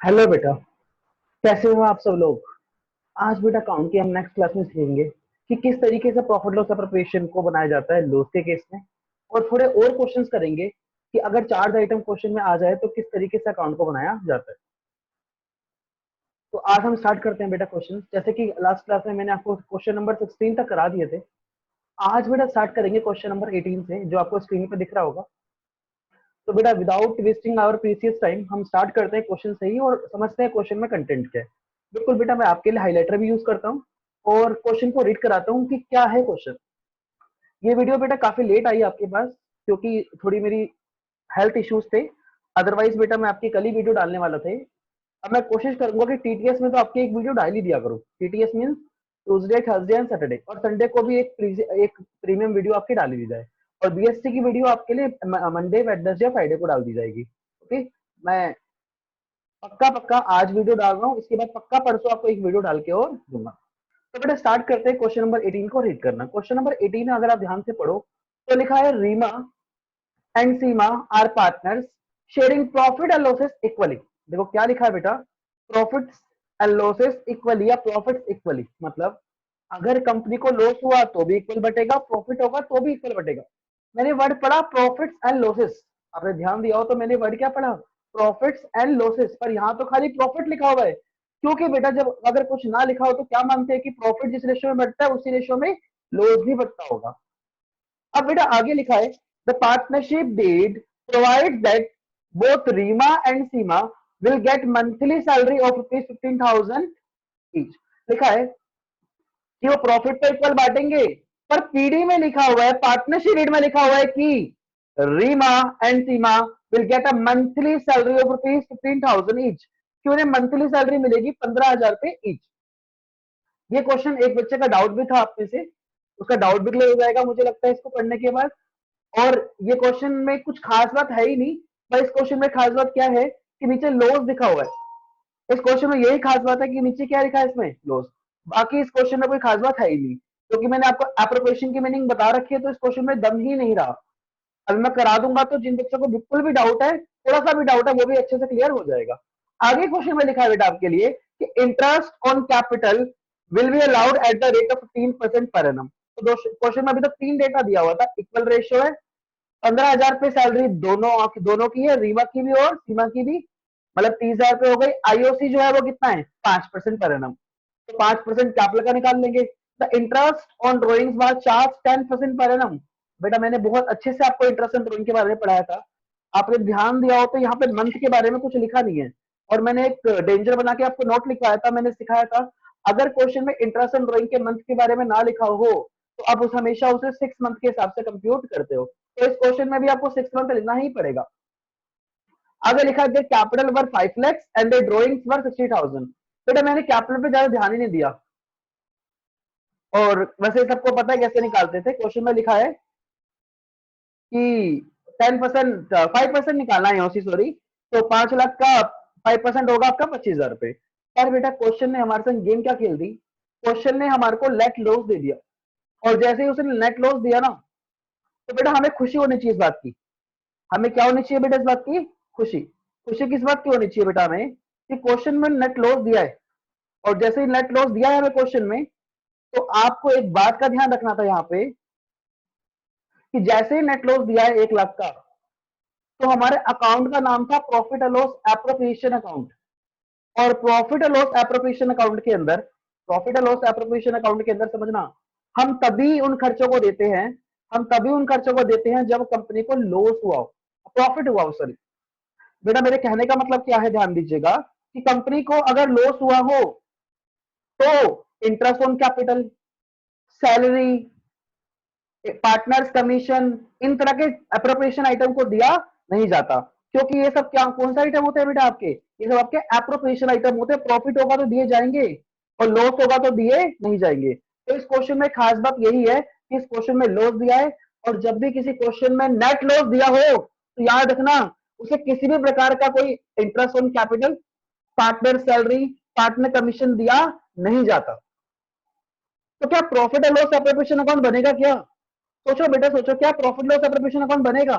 Hello बेटा। कैसे हो आप सब लोग। आज बेटा अकाउंट की हम नेक्स्ट क्लास में सीखेंगे कि किस तरीके से प्रॉफिट लॉस प्रिपरेशन को बनाया जाता है लॉस के केस में। और थोड़े और क्वेश्चंस करेंगे कि अगर चार्ज आइटम क्वेश्चन में आ जाए तो किस तरीके से अकाउंट को बनाया जाता है। तो आज हम स्टार्ट करते हैं बेटा क्वेश्चन। जैसे कि लास्ट क्लास में मैंने आपको क्वेश्चन नंबर 16 तक करा दिए थे। आज बेटा स्टार्ट करेंगे क्वेश्चन नंबर 18 से, जो आपको स्क्रीन पर दिख रहा होगा। तो बेटा without wasting our precious time हम स्टार्ट करते हैं क्वेश्चन से ही और समझते हैं क्वेश्चन में कंटेंट क्या है। बिल्कुल बेटा, मैं आपके लिए हाईलाइटर भी यूज करता हूँ और क्वेश्चन को रीड कराता हूँ कि क्या है क्वेश्चन। ये वीडियो बेटा काफी लेट आई आपके पास क्योंकि थोड़ी मेरी हेल्थ इश्यूज थे। अदरवाइज बेटा मैं आपकी कल ही वीडियो डालने वाला थे। अब मैं कोशिश करूंगा कि टीटीएस में तो आपकी एक वीडियो डाल ही दिया करूँ। TTS means Tuesday, Thursday and Saturday, और संडे को भी एक प्रीमियम वीडियो आपकी डाली दी जाए। और बीएससी की वीडियो आपके लिए मंडे, वेडनेसडे, फ्राइडे को डाल दी जाएगी। ओके। मैं पक्का पक्का आज वीडियो डाल रहा हूँ, इसके बाद पक्का परसों आपको एक वीडियो डाल के और दूंगा। तो बेटा स्टार्ट करते हैं क्वेश्चन नंबर 18 को रीड करना। क्वेश्चन नंबर 18 में अगर आप ध्यान से पढ़ो तो लिखा है Reema and Seema are partners sharing profit and losses equally. देखो क्या लिखा है बेटा, प्रॉफिट्स एंड लॉसेस इक्वली या प्रॉफिट्स इक्वली। मतलब अगर कंपनी को लॉस हुआ तो भी इक्वल बटेगा, प्रॉफिट होगा तो भी इक्वल बटेगा। मैंने वर्ड पढ़ा प्रॉफिट्स एंड लॉसेस। आपने ध्यान दिया हो तो मैंने वर्ड क्या पढ़ा, प्रॉफिट्स एंड लॉसेस। पर यहाँ तो खाली प्रॉफिट लिखा हुआ है, क्योंकि बेटा जब अगर कुछ ना लिखा हो तो क्या मानते हैं कि प्रॉफिट जिस रेशियो में बढ़ता है उसी रेशियो में लॉस भी बढ़ता होगा। अब बेटा आगे लिखा है the partnership deed provide that both Reema and Seema will get monthly salary of ₹15,000 each. लिखा है कि वो प्रॉफिट तो इक्वल बांटेंगे, पर पीडी में लिखा हुआ है, पार्टनरशिप डीड में लिखा हुआ है कि Reema and Seema will get a monthly salary of ₹15,000 each, कि उन्हें मंथली सैलरी मिलेगी ₹15,000 ईच। ये क्वेश्चन एक बच्चे का डाउट भी था आप में से, उसका डाउट भी क्लियर हो जाएगा मुझे लगता है इसको पढ़ने के बाद। और ये क्वेश्चन में कुछ खास बात है ही नहीं, पर इस क्वेश्चन में खास बात क्या है कि नीचे लॉस लिखा हुआ है। इस क्वेश्चन में यही खास बात है कि नीचे क्या लिखा है इसमें, लॉस। बाकी इस क्वेश्चन में कोई खास बात है ही नहीं, क्योंकि मैंने आपको एप्रोप्रिएशन की मीनिंग बता रखी है, तो इस क्वेश्चन में दम ही नहीं रहा। अभी मैं करा दूंगा तो जिन बच्चों को बिल्कुल भी डाउट है, थोड़ा सा भी डाउट है, वो भी अच्छे से क्लियर हो जाएगा। आगे क्वेश्चन में लिखा है बेटा आपके लिए कि interest on capital will be allowed at the rate of 15% per annum. तो क्वेश्चन में अभी तक तीन डेटा दिया हुआ था, इक्वल रेशियो है, 15,000 पे सैलरी दोनों की है, रीमा की भी और सीमा की भी, मतलब 30,000 पे हो गई। आईओसी जो है वो कितना है, 5% पर एनम। तो 5% कैपिटल का निकाल लेंगे। The interest on drawings was charge 10% per annum. बेटा मैंने बहुत अच्छे से आपको इंटरेस्ट ऑन ड्रॉइंग के बारे में पढ़ाया था, आपने ध्यान दिया हो तो यहाँ पे मंथ के बारे में कुछ लिखा नहीं है। और मैंने एक डेंजर बना के आपको नोट लिखवाया था, मैंने सिखाया था अगर क्वेश्चन में इंटरेस्ट ऑन ड्रॉइंग के मंथ के बारे में ना लिखा हो तो आप उस हमेशा उसे 6 मंथ के हिसाब से कंप्यूट करते हो। तो इस क्वेश्चन में भी आपको 6 मंथ लिखना ही पड़ेगा। आगे लिखा गया capital were 5 lakhs and the drawings were 60,000। बेटा मैंने कैपिटल पे ज्यादा ध्यान ही नहीं दिया, और वैसे सबको पता है कैसे निकालते थे। क्वेश्चन में लिखा है कि 10%, 5% निकालना है ओसी, सॉरी। तो 5 लाख का 5% होगा आपका 25,000 रुपए। पर बेटा क्वेश्चन ने हमारे संग गेम क्या खेल दी, क्वेश्चन ने हमारे को नेट लॉस दे दिया। और जैसे ही उसने नेट लॉस दिया ना, तो बेटा हमें खुशी होनी चाहिए इस बात की। हमें क्या होनी चाहिए बेटा इस बात की, खुशी। खुशी किस बात की होनी चाहिए बेटा हमें, कि क्वेश्चन में नेट लॉस दिया है। और जैसे ही नेट लॉस दिया है हमें क्वेश्चन में, तो आपको एक बात का ध्यान रखना था यहाँ पे कि जैसे ही नेट लॉस दिया है 1 लाख का, तो हमारे अकाउंट का नाम था profit and loss appropriation account. और profit and loss appropriation account के अंदर, profit and loss appropriation account के अंदर समझना, हम तभी उन खर्चों को देते हैं, हम तभी उन खर्चों को देते हैं जब कंपनी को लॉस हुआ हो, प्रॉफिट हुआ हो, सॉरी। बेटा मेरे कहने का मतलब क्या है, ध्यान दीजिएगा कि कंपनी को अगर लॉस हुआ हो तो interest on capital, salary, partners commission, इन तरह के अप्रोप्रिएशन आइटम को दिया नहीं जाता। क्योंकि ये सब क्या, कौन सा आइटम होते हैं बेटा आपके, ये सब आपके अप्रोप्रिएशन आइटम होते हैं। प्रॉफिट होगा तो दिए जाएंगे और लॉस होगा तो दिए नहीं जाएंगे। तो इस क्वेश्चन में खास बात यही है कि इस क्वेश्चन में लॉस दिया है, और जब भी किसी क्वेश्चन में नेट लॉस दिया हो तो याद रखना उसे किसी भी प्रकार का कोई interest on capital, partner salary, partner commission दिया नहीं जाता। तो क्या profit and loss appropriation account बनेगा क्या, सोचो बेटा सोचो, क्या प्रॉफिट लॉस एप्रोप्रिएशन अकाउंट बनेगा,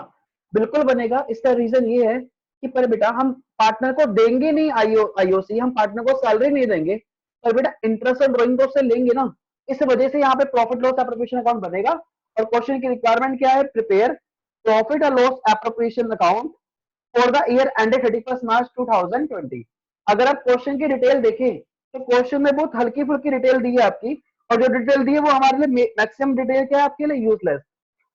बिल्कुल बनेगा। इसका रीजन ये है कि पर बेटा हम पार्टनर को देंगे नहीं आईओसी, हम पार्टनर को सैलरी नहीं देंगे, पर बेटा इंटरेस्ट और ड्रॉइंग तो उससे लेंगे ना। इस वजह से यहाँ पे प्रॉफिट लॉस एप्रोप्रिएशन अकाउंट बनेगा। और क्वेश्चन की रिक्वायरमेंट क्या है? प्रिपेयर प्रॉफिट और loss appropriation account for the year ended 31 मार्च 2020। अगर आप क्वेश्चन की डिटेल देखें तो क्वेश्चन में बहुत हल्की फुल्की डिटेल दी है आपकी, और जो डिटेल दी है वो हमारे लिए मैक्सिमम डिटेल क्या है आपके लिए? यूजलेस।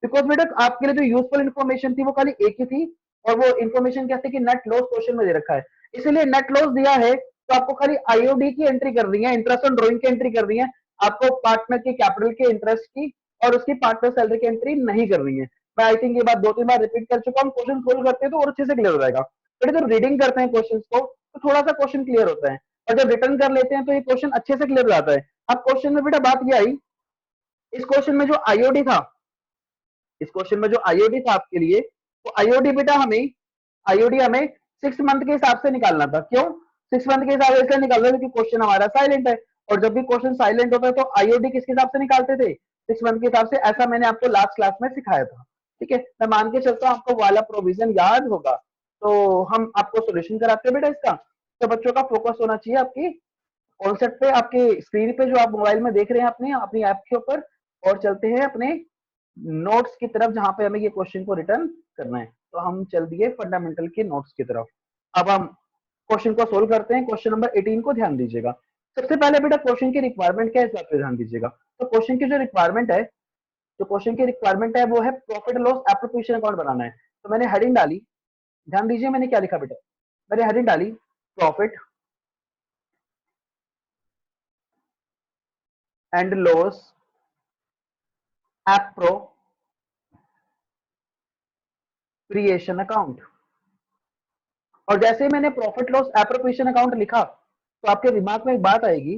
बिकॉज बेटा आपके लिए जो यूजफुल इन्फॉर्मेशन थी वो खाली एक ही थी, और वो इन्फॉर्मेशन क्या थी कि नेट लॉस क्वेश्चन में दे रखा है, इसलिए नेट लॉस दिया है तो आपको खाली आईओडी की एंट्री कर दी है, इंटरेस्ट ऑन ड्रॉइंग की एंट्री कर दी है, आपको पार्टनर के कैपिटल के इंटरेस्ट की और उसकी पार्टनर सैलरी की एंट्री नहीं कर रही है। मैं आई थिंक ये बात 2-3 बार रिपीट कर चुका हूँ, क्वेश्चन सोल्व करते हैं तो और अच्छे से क्लियर हो जाएगा। बट जब रीडिंग करते हैं क्वेश्चन को तो थोड़ा सा क्वेश्चन क्लियर होता है, और जब रिटर्न कर लेते हैं तो ये क्वेश्चन अच्छे से क्लियर हो जाता है। अब क्वेश्चन में बेटा बात ये आई, इस क्वेश्चन में जो आईओडी था, इस क्वेश्चन में जो आईओडी था आपके लिए, तो आईओडी बेटा हमें 6 मंथ के हिसाब से निकालना था। क्यों 6 मंथ के हिसाब से इसलिए निकालना था क्योंकि क्वेश्चन हमारा साइलेंट है, और जब भी क्वेश्चन साइलेंट होता है तो आईओडी किसके हिसाब से निकालते थे? 6 मंथ के हिसाब से। ऐसा मैंने आपको लास्ट क्लास में सिखाया था। ठीक है, मैं मान के चलता हूँ आपको वाला प्रोविजन याद होगा, तो हम आपको सोल्यूशन कराते हैं बेटा इसका। तो बच्चों का फोकस होना चाहिए आपकी कॉन्सेप्ट पे, आपके स्क्रीन पे जो आप मोबाइल में देख रहे हैं अपने अपनी ऐप के ऊपर, और चलते हैं अपने नोट्स की तरफ जहां पे हमें ये क्वेश्चन को रिटर्न करना है। तो हम चल दिए फंडामेंटल के नोट्स की तरफ। अब हम क्वेश्चन को सोल्व करते हैं। क्वेश्चन नंबर 18 को ध्यान दीजिएगा। सबसे पहले बेटा क्वेश्चन की रिक्वायरमेंट क्या है इस बात पे ध्यान दीजिएगा। तो क्वेश्चन की जो रिक्वायरमेंट है, जो क्वेश्चन की रिक्वायरमेंट है वो है प्रॉफिट लॉस एप्रोप्रिएशन अकाउंट बनाना है। तो मैंने हेडिंग डाली, ध्यान दीजिए मैंने क्या लिखा बेटा, मैंने हेडिंग डाली profit and loss appropriation account. और जैसे ही मैंने प्रॉफिट लॉस एप्रोप्रिएशन अकाउंट लिखा तो आपके दिमाग में एक बात आएगी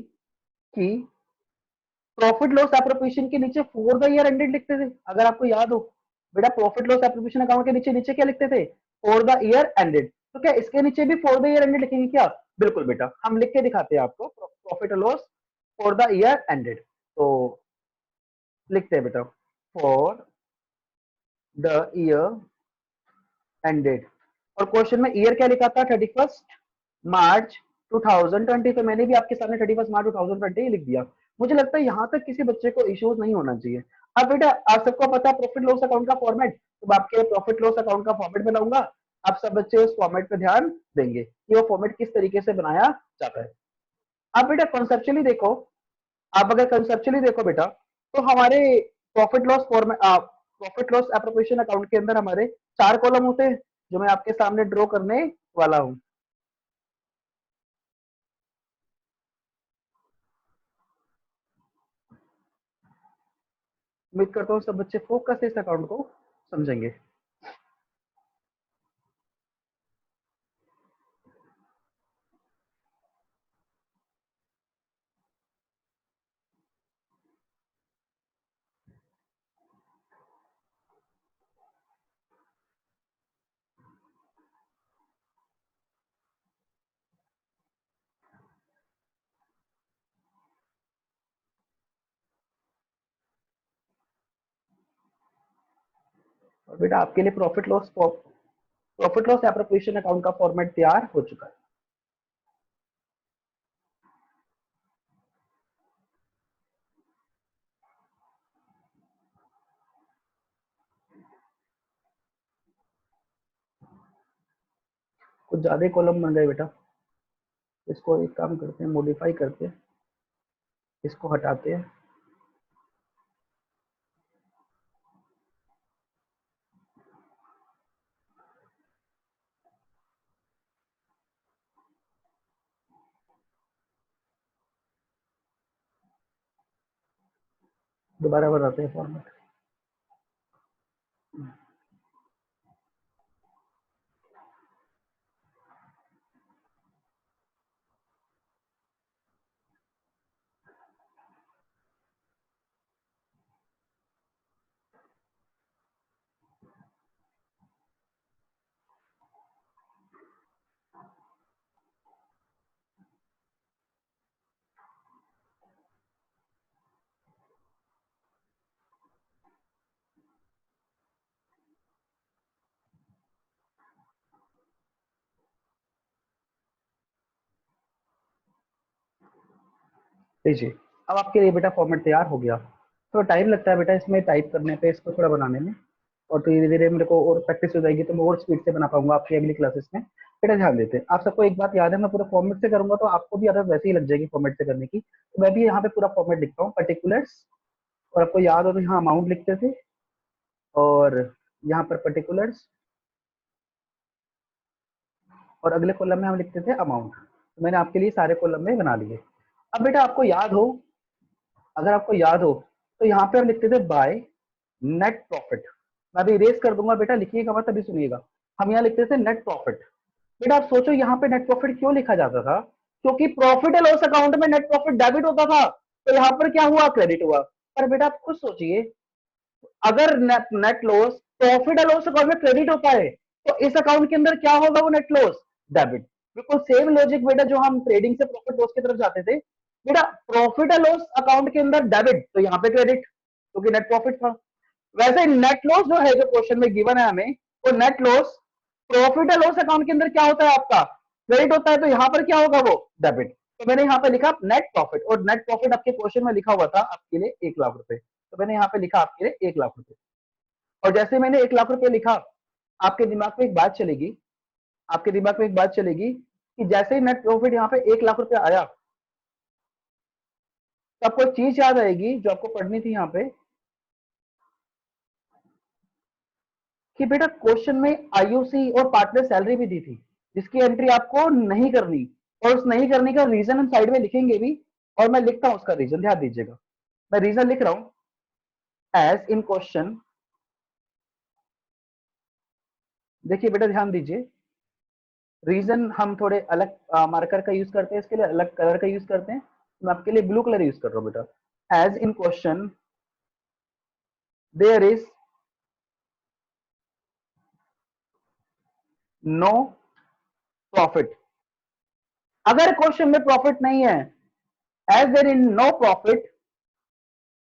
कि प्रॉफिट लॉस एप्रोप्रिएशन के नीचे फॉर द ईयर एंडेड लिखते थे, अगर आपको याद हो। बेटा प्रॉफिट लॉस एप्रोप्रिएशन अकाउंट के नीचे नीचे क्या लिखते थे? For the year ended. तो क्या इसके नीचे भी फॉर द ईयर एंडेड लिखेंगे क्या? बिल्कुल बेटा, हम लिख के दिखाते हैं आपको profit loss for the year ended. तो लिखते हैं बेटा फॉर द ईयर एंडेड। और क्वेश्चन में ईयर क्या लिखा था? 31 मार्च 2020। तो मैंने भी आपके सामने 31 मार्च 2020 लिख दिया। मुझे लगता है यहाँ तक किसी बच्चे को इश्यूज नहीं होना चाहिए। अब बेटा आप सबको पता है प्रॉफिट लॉस अकाउंट का फॉर्मेट, तो आपके प्रॉफिट लॉस अकाउंट का फॉर्मेट बनाऊंगा। आप सब बच्चे उस फॉर्मेट पे ध्यान देंगे कि वो फॉर्मेट किस तरीके से बनाया जाता है। अब बेटा कंसेप्चुअली देखो, आप अगर कंसेप्चुअली देखो बेटा, तो हमारे profit loss format profit loss appropriation account के अंदर हमारे 4 कॉलम होते हैं, जो मैं आपके सामने ड्रॉ करने वाला हूं। उम्मीद करता हूँ सब बच्चे फोकस से इस अकाउंट को समझेंगे। और बेटा आपके लिए प्रॉफिट लॉस एप्रोप्रिएशन अकाउंट का फॉर्मेट तैयार हो चुका है। कुछ ज्यादा कॉलम बन गए बेटा, इसको एक काम करते हैं, मॉडिफाई करते हैं, इसको हटाते हैं। दोबारा बनाते हैं फॉर्मेट। लीजिए, अब आपके लिए बेटा फॉर्मेट तैयार हो गया। थोड़ा टाइम लगता है बेटा इसमें टाइप करने पे, इसको थोड़ा बनाने में, और धीरे धीरे मेरे को और प्रैक्टिस हो जाएगी तो मैं और स्पीड से बना पाऊंगा आपकी अगली क्लासेस में। बेटा ध्यान देते हैं, आप सबको एक बात याद है, मैं पूरा फॉर्मेट से करूंगा तो आपको भी आदत वैसे ही लग जाएगी फॉर्मेट से करने की। तो मैं भी यहाँ पे पूरा फॉर्मेट लिखता हूँ, पर्टिकुलर्स, और आपको याद हो तो यहाँ अमाउंट लिखते थे, और यहाँ पर पर्टिकुलर्स, और अगले कॉलम में हम लिखते थे अमाउंट। तो मैंने आपके लिए सारे कॉलम में बना लिए। अब बेटा आपको याद हो, अगर आपको याद हो तो यहाँ पे हम लिखते थे बाय नेट प्रॉफिट। मैं अभी इरेज कर दूंगा बेटा, लिखिएगा मत, अभी सुनिएगा। हम यहाँ लिखते थे नेट प्रॉफिट। बेटा आप सोचो यहाँ पे नेट प्रॉफिट क्यों लिखा जाता था, क्योंकि प्रॉफिट एंड लॉस अकाउंट में नेट प्रॉफिट डेबिट होता था, तो यहाँ पर क्या हुआ, क्रेडिट हुआ। पर बेटा आप खुद सोचिए, अगर net loss profit and loss account में क्रेडिट होता है तो इस अकाउंट के अंदर क्या होगा, वो नेट लॉस डेबिट। बिल्कुल सेम लॉजिक बेटा, जो हम ट्रेडिंग से प्रॉफिट लॉस की तरफ जाते थे, बेटा प्रॉफिट एंड लॉस अकाउंट के अंदर डेबिट, तो यहाँ पे क्रेडिट, क्योंकि नेट प्रॉफिट था। वैसे नेट लॉस जो है, जो क्वेश्चन में गिवन है हमें, वो net loss profit and loss account के अंदर क्या होता है, आपका क्रेडिट होता है, तो यहाँ पर क्या होगा, वो डेबिट। तो मैंने यहाँ पे लिखा नेट प्रॉफिट, और नेट प्रॉफिट आपके क्वेश्चन में लिखा हुआ था आपके लिए 1 लाख रुपए, तो मैंने यहाँ पे लिखा आपके लिए 1 लाख रुपए। और जैसे मैंने 1 लाख रुपए लिखा, आपके दिमाग में एक बात चलेगी, आपके दिमाग में एक बात चलेगी कि जैसे ही नेट प्रॉफिट यहाँ पे 1 लाख रुपए आया, तो आपको एक चीज याद आएगी जो आपको पढ़नी थी यहाँ पे, कि बेटा क्वेश्चन में आईओसी और पार्टनर सैलरी भी दी थी, जिसकी एंट्री आपको नहीं करनी, और उस नहीं करने का रीजन हम साइड में लिखेंगे भी, और मैं लिखता हूं उसका रीजन, ध्यान दीजिएगा। मैं रीजन लिख रहा हूं, एज इन क्वेश्चन, देखिए बेटा ध्यान दीजिए, रीजन हम थोड़े अलग मार्कर का यूज करते हैं, इसके लिए अलग कलर का यूज करते हैं। मैं आपके लिए ब्लू कलर यूज कर रहा हूं बेटा। As in question there is no profit. अगर क्वेश्चन में प्रॉफिट नहीं है, as there in no profit,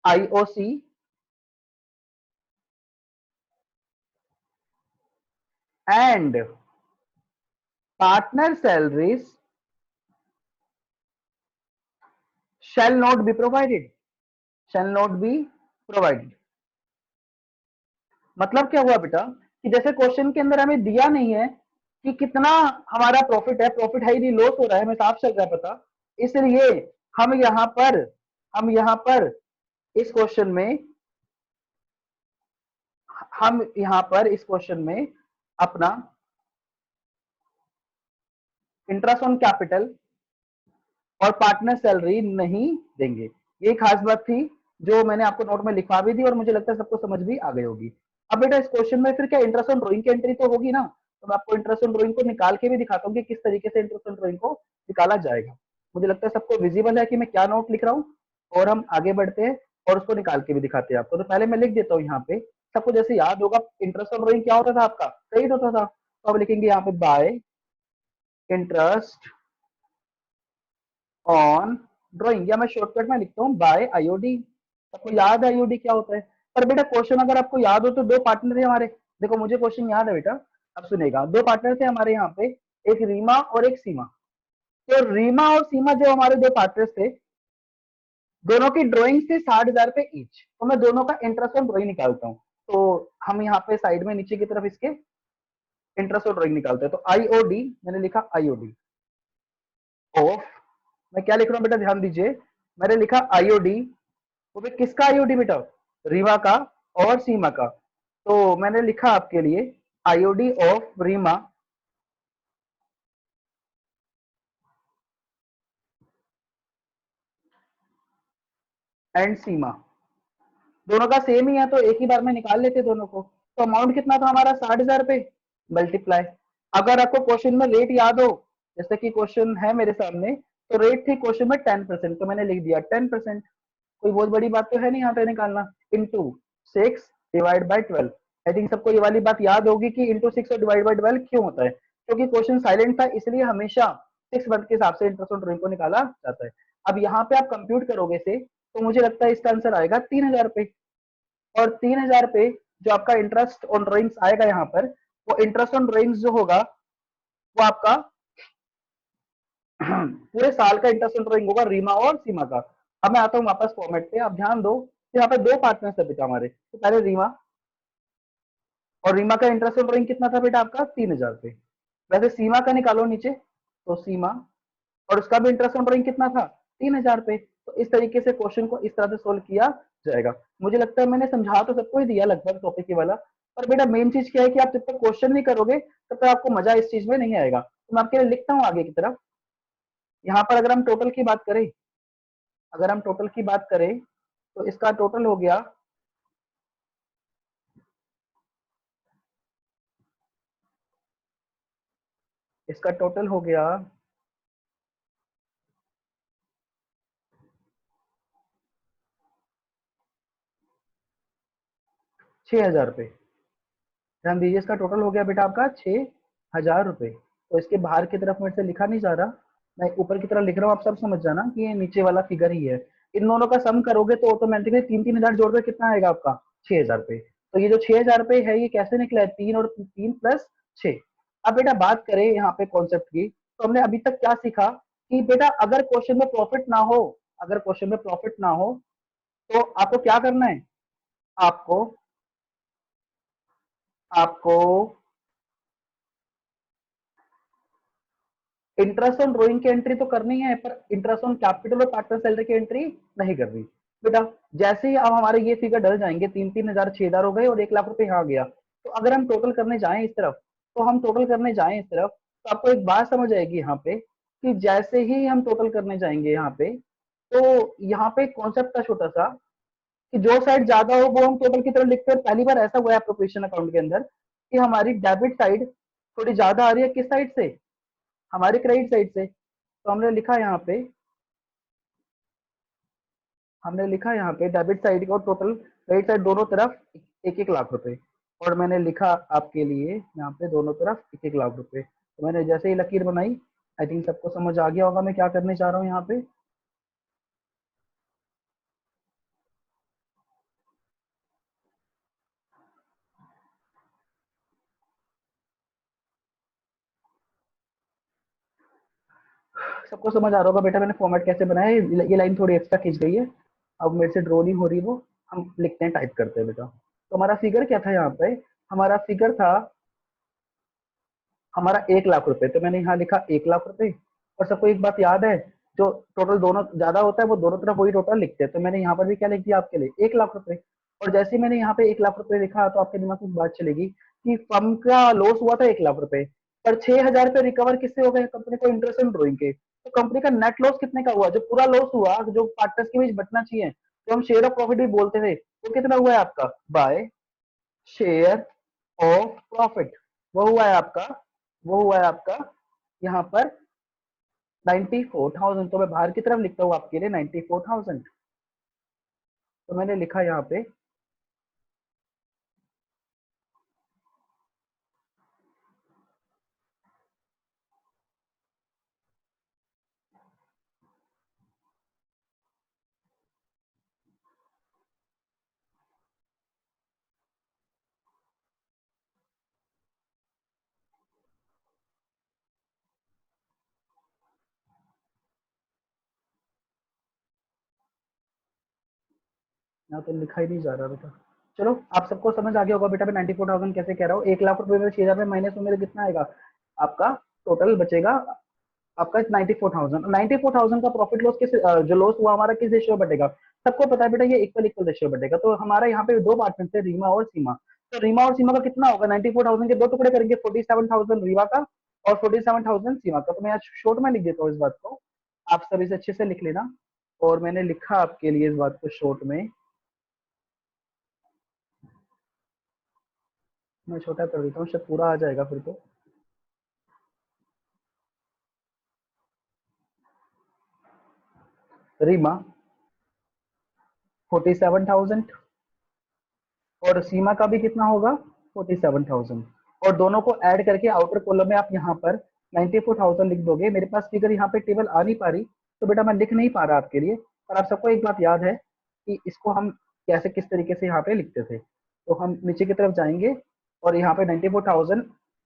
IOC and partner salaries shall not be provided, shall not be provided। मतलब क्या हुआ बेटा, कि जैसे क्वेश्चन के अंदर हमें दिया नहीं है कि कितना हमारा प्रॉफिट है, प्रॉफिट है ही नहीं, लॉस हो रहा है, हमें साफ चल रहा है पता, इसलिए हम यहाँ पर हम यहाँ पर इस क्वेश्चन में हम यहाँ पर इस क्वेश्चन में अपना इंटरेस्ट ऑन कैपिटल और पार्टनर सैलरी नहीं देंगे। ये खास बात थी जो मैंने आपको नोट में लिखवा भी दी, और मुझे लगता है सबको समझ भी आ गई होगी। अब बेटा इस क्वेश्चन में फिर क्या इंटरेस्ट ऑन ड्राइंग की एंट्री तो होगी ना, तो मैं आपको इंटरेस्ट ऑन ड्राइंग को निकाल के भी दिखाता हूँ कि किस तरीके से इंटरेस्ट ऑन ड्राइंग को निकाला जाएगा। मुझे लगता है सबको विजिबल है कि मैं क्या नोट लिख रहा हूँ, और हम आगे बढ़ते हैं और उसको निकाल के भी दिखाते हैं आपको। तो पहले मैं लिख देता हूँ यहाँ पे, सबको जैसे याद होगा इंटरेस्ट ऑन ड्राइंग क्या होता था आपका, क्रेडिट होता था। तो अब लिखेंगे यहाँ पे बाय इंटरेस्ट ऑन ड्राइंग, या मैं शॉर्टकट में लिखता हूँ बाय आईओडी। सबको याद है आईओडी क्या होता है। पर बेटा क्वेश्चन अगर आपको याद हो तो दो पार्टनर थे हमारे, देखो मुझे क्वेश्चन याद है बेटा, अब सुनेगा। दो पार्टनर थे हमारे यहाँ पे, एक रीमा और एक सीमा। तो रीमा और सीमा जो हमारे दो पार्टनर्स थे, दोनों की ड्रॉइंग थी 60,000 रुपए ईच, तो मैं दोनों का इंटरेस्ट ऑन ड्रॉइंग निकालता हूँ। तो हम यहाँ पे साइड में नीचे की तरफ इसके इंटरेस्ट ऑन ड्रॉइंग निकालते हैं। तो आईओडी मैंने लिखा, आईओडी ऑफ, मैं क्या लिख रहा हूँ बेटा ध्यान दीजिए, मैंने लिखा आईओडी, वो भी किसका आईओडी बेटा, रीमा का और सीमा का। तो मैंने लिखा आपके लिए आईओडी ऑफ रीमा एंड सीमा, दोनों का सेम ही है तो एक ही बार में निकाल लेते दोनों को। तो अमाउंट कितना था हमारा, 60,000 रुपए, मल्टीप्लाई। अगर आपको क्वेश्चन में रेट याद हो, जैसे कि क्वेश्चन है मेरे सामने, तो रेट थी क्वेश्चन में 10%, तो मैंने लिख दिया 10%। कोई बहुत बड़ी बात तो है नहीं यहाँ पे निकालना। Into 6 divide by 12। I think सबको ये वाली बात याद होगी कि इंटू 6 और डिवाइड बाई 12 क्यों होता है, क्योंकि क्वेश्चन साइलेंट था, इसलिए हमेशा 6 मंथ के हिसाब से इंटरेस्ट ऑन ड्राइंग को निकाला जाता है। अब यहाँ पे आप कंप्यूट करोगे इसे, तो मुझे लगता है इसका आंसर आएगा 3,000 रुपए। और 3,000 रुपए जो आपका इंटरेस्ट ऑन ड्राइंग्स आएगा यहाँ पर, वो इंटरेस्ट ऑन ड्राइंग्स जो होगा वो आपका पूरे साल का इंटरेस्ट ऑन ड्राइंग होगा रीमा और सीमा का। अब मैं आता हूँ वापस फॉर्मेट पे, आप ध्यान दो, यहाँ पे दो पार्टनर्स है बेटा हमारे, तो पहले रीमा, और रीमा का इंटरेस्ट ड्रॉइंग कितना था बेटा आपका 3000 पे। वैसे सीमा का निकालो नीचे, तो सीमा, और उसका भी इंटरेस्ट ड्रॉइंग कितना था 3000 पे। तो इस तरीके से क्वेश्चन को इस तरह से सोल्व किया जाएगा। मुझे लगता है मैंने समझा तो सबको ही दिया लगभग टॉपिक के वाला, पर बेटा मेन चीज क्या है कि आप जब तक क्वेश्चन नहीं करोगे तब तक आपको मजा इस चीज में नहीं आएगा। तो मैं आपके लिए लिखता हूँ आगे की तरफ। यहाँ पर अगर हम टोटल की बात करें, अगर हम टोटल की बात करें तो इसका टोटल हो गया, इसका टोटल हो गया 6000 रुपये। ध्यान दीजिए, इसका टोटल हो गया बेटा आपका 6000 रुपये। तो इसके बाहर की तरफ मेरे से लिखा नहीं जा रहा, मैं ऊपर की तरफ लिख रहा हूँ, आप सब समझ जाना कि ये नीचे वाला फिगर ही है। इन दोनों का सम करोगे तो ऑटोमेटिकली 3-3000 जोड़ कर कितना आएगा आपका 6000 रुपये। तो ये जो 6000 रुपये है ये कैसे निकला है, 3 और 3 प्लस 6। अब बेटा बात करें यहाँ पे कॉन्सेप्ट की, तो हमने अभी तक क्या सीखा कि बेटा अगर क्वेश्चन में प्रॉफिट ना हो, अगर क्वेश्चन में प्रॉफिट ना हो तो आपको क्या करना है, आपको आपको इंटरेस्ट ऑन ड्रॉइंग की एंट्री तो करनी है, पर इंटरेस्ट ऑन कैपिटल और पार्टनर सैलरी की एंट्री नहीं करनी बेटा। जैसे ही अब हमारे ये फिगर डल जाएंगे, 3-3000 6000 हो गए और 1 लाख रुपए यहाँ गया, तो अगर हम टोटल करने जाएं इस तरफ, तो हम टोटल करने जाएं इस तरफ, तो आपको एक बात समझ आएगी यहाँ पे कि जैसे ही हम टोटल करने जाएंगे यहाँ पे, तो यहाँ पे कॉन्सेप्ट था छोटा सा कि जो साइड ज्यादा हो वो हम टोटल की तरफ लिखते हैं। पहली बार ऐसा हुआ है प्रोफेशन अकाउंट के अंदर कि हमारी डेबिट साइड थोड़ी ज्यादा आ रही है, किस साइड से, हमारे क्रेडिट साइड से। तो हमने लिखा यहाँ पे, हमने लिखा यहाँ पे डेबिट साइड और टोटल क्रेडिट साइड दोनों तरफ 1-1 लाख रुपए, और मैंने लिखा आपके लिए यहाँ पे दोनों तरफ 1-1 लाख रुपए। तो मैंने जैसे ही लकीर बनाई, आई थिंक सबको समझ आ गया होगा मैं क्या करने चाह रहा हूँ यहाँ पे। सबको समझ आ रहा होगा बेटा मैंने फॉर्मेट कैसे बनाया है। ये लाइन थोड़ी एक्स्ट्रा खींच गई है, अब मेरे से ड्रॉ नहीं हो रही वो, हम लिखते हैं, टाइप करते हैं बेटा। तो हमारा फिगर क्या था यहाँ पे, हमारा फिगर था हमारा 1 लाख रुपए, तो मैंने यहाँ लिखा 1 लाख रुपए। और सबको एक बात याद है, जो टोटल दोनों ज्यादा होता है वो दोनों तरफ वही टोटल लिखते हैं, तो मैंने यहाँ पर भी क्या लिख दिया आपके लिए 1 लाख रुपए। और जैसे ही मैंने यहाँ पे 1 लाख रुपए लिखा तो आपके दिमाग में एक बात चलेगी कि फर्म का लॉस हुआ था 1 लाख रुपए, पर 6000 रुपए रिकवर किससे हो गए, कंपनी को इंटरेस्ट एंड ड्रॉइंग के। तो कंपनी का नेट लॉस कितने का हुआ, जो पूरा लॉस हुआ जो पार्टनर्स के बीच बचना चाहिए, जो हम शेयर ऑफ प्रॉफिट भी बोलते थे, वो कितना हुआ है आपका बाय शेयर ऑफ प्रॉफिट, वो हुआ है आपका, वो हुआ है आपका यहाँ पर 94,000। तो मैं बाहर की तरफ लिखता हूँ आपके लिए 94,000। तो मैंने लिखा यहाँ पे, यहाँ तो लिखा ही नहीं जा रहा बेटा। चलो आप सबको समझ आ गया होगा बेटा मैं 94,000 कैसे कह रहा हूँ। 1 लाख रुपए में 6000 में माइनस में मेरे कितना आएगा, आपका टोटल बचेगा आपका 94,000। 94,000 का प्रॉफिट लॉस किस जो लॉस हुआ हमारा किस रेशियो में बटेगा, सबको पता है बेटा ये इक्वल इक्वल रेशियो में बटेगा। तो हमारा यहाँ पे दो पार्टनर थे, रीमा और सीमा। तो रीमा और सीमा का कितना होगा, 94,000 के दो टुकड़े करेंगे, 47,000 रीमा का और 47,000 सीमा का। तो मैं आज शॉर्ट में लिख देता हूँ इस बात को, आप सब इसे अच्छे से लिख लेना। और मैंने लिखा आपके लिए इस बात को शॉर्ट में, मैं छोटा कर देता हूँ, शायद पूरा आ जाएगा फिर तो। रीमा 47,000 और सीमा का भी कितना होगा 47,000, और दोनों को ऐड करके आउटर कॉलम में आप यहाँ पर 94,000 लिख दोगे। मेरे पास फिगर यहाँ पे टेबल आ नहीं पा रही, तो बेटा मैं लिख नहीं पा रहा आपके लिए, पर आप सबको एक बात याद है कि इसको हम कैसे किस तरीके से यहाँ पे लिखते थे। तो हम नीचे की तरफ जाएंगे और यहाँ पे 94,000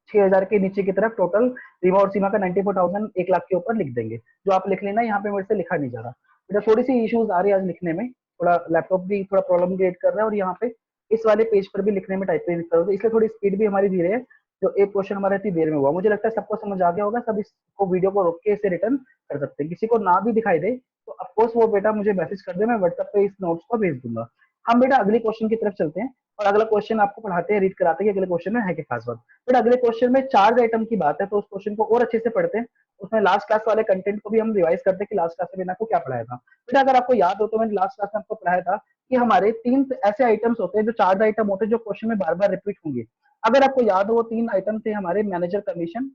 6000 के नीचे की तरफ टोटल रीमा और सीमा का 94,000 1 लाख के ऊपर लिख देंगे। जो आप लिख लेना, यहाँ पे मेरे से लिखा नहीं जा रहा। बेटा थोड़ी सी इश्यूज आ रही है आज लिखने में, थोड़ा लैपटॉप भी थोड़ा प्रॉब्लम क्रिएट कर रहा है और यहाँ पे इस वाले पेज पर भी लिखने में टाइपिंग कर रहा है, इसलिए थोड़ी स्पीड भी हमारी धीरे है। जो एक क्वेश्चन हमारा इतनी देर में हुआ, मुझे लगता है सबको समझ आ गया होगा, सब इसको वीडियो को रोक के इसे रिटर्न कर सकते हैं। किसी को ना भी दिखाई दे तो अफकोर्स वो बेटा मुझे मैसेज कर दे, मैं व्हाट्सएप पे इस नोट्स को भेज दूंगा। हम बेटा अगले क्वेश्चन की तरफ चलते हैं और अगला क्वेश्चन आपको पढ़ाते हैं, रीड कराते हैं कि अगले क्वेश्चन में है क्या खास बात। बेटा अगले क्वेश्चन में चार्ज आइटम की बात है, तो उस क्वेश्चन को और अच्छे से पढ़ते हैं। उसमें लास्ट क्लास वाले कंटेंट को भी हम रिवाइज करते हैं कि लास्ट क्लास में मैंने आपको क्या पढ़ाया था। बेटा अगर आपको याद हो तो मैंने लास्ट क्लास में आपको पढ़ाया था कि हमारे 3 ऐसे आइटम्स होते हैं जो चार्ज आइटम होते हैं जो क्वेश्चन में बार-बार रिपीट होंगे। अगर आपको याद हो वो 3 आइटम थे हमारे, मैनेजर कमीशन,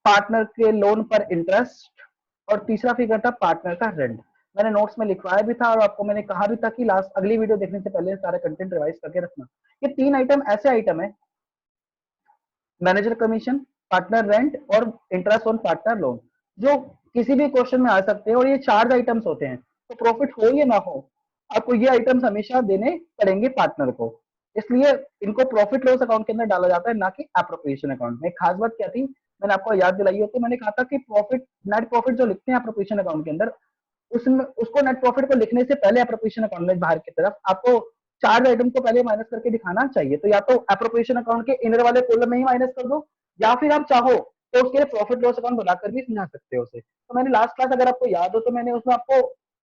पार्टनर के लोन पर इंटरेस्ट और तीसरा फिगर था पार्टनर का रेंट। मैंने नोट्स में लिखवाया भी था और आपको मैंने कहा भी था कि लास्ट अगली वीडियो देखने से पहले सारा कंटेंट रिवाइज करके रखना। ये 3 आइटम ऐसे आइटम है, मैनेजर कमीशन, पार्टनर रेंट और इंटरेस्ट ऑन पार्टनर लोन, जो किसी भी क्वेश्चन में आ सकते हैं और ये चार्ज आइटम्स होते हैं। तो प्रॉफिट हो या ना हो, आपको ये आइटम्स हमेशा देने पड़ेंगे पार्टनर को, इसलिए इनको प्रॉफिट लॉस अकाउंट के अंदर डाला जाता है, ना कि एप्रोप्रिएशन अकाउंट में। खास बात क्या थी, मैंने आपको याद दिलाई हो तो मैंने कहा था कि प्रॉफिट, नेट प्रॉफिट जो लिखते हैं एप्रोप्रिएशन अकाउंट के अंदर, उसमें उसको नेट प्रॉफिट को लिखने से पहले एप्रोप्रिएशन अकाउंट में बाहर की तरफ आपको चार्ज आइटम को पहले माइनस करके दिखाना चाहिए। तो या तो एप्रोप्रिएशन अकाउंट के इनर वाले कॉलम में ही माइनस कर दो, या फिर आप चाहो तो उसके लिए प्रॉफिट लॉस अकाउंट बनाकर भी समझा सकते हो उसे। तो मैंने लास्ट क्लास अगर आपको याद हो तो मैंने उसमें आपको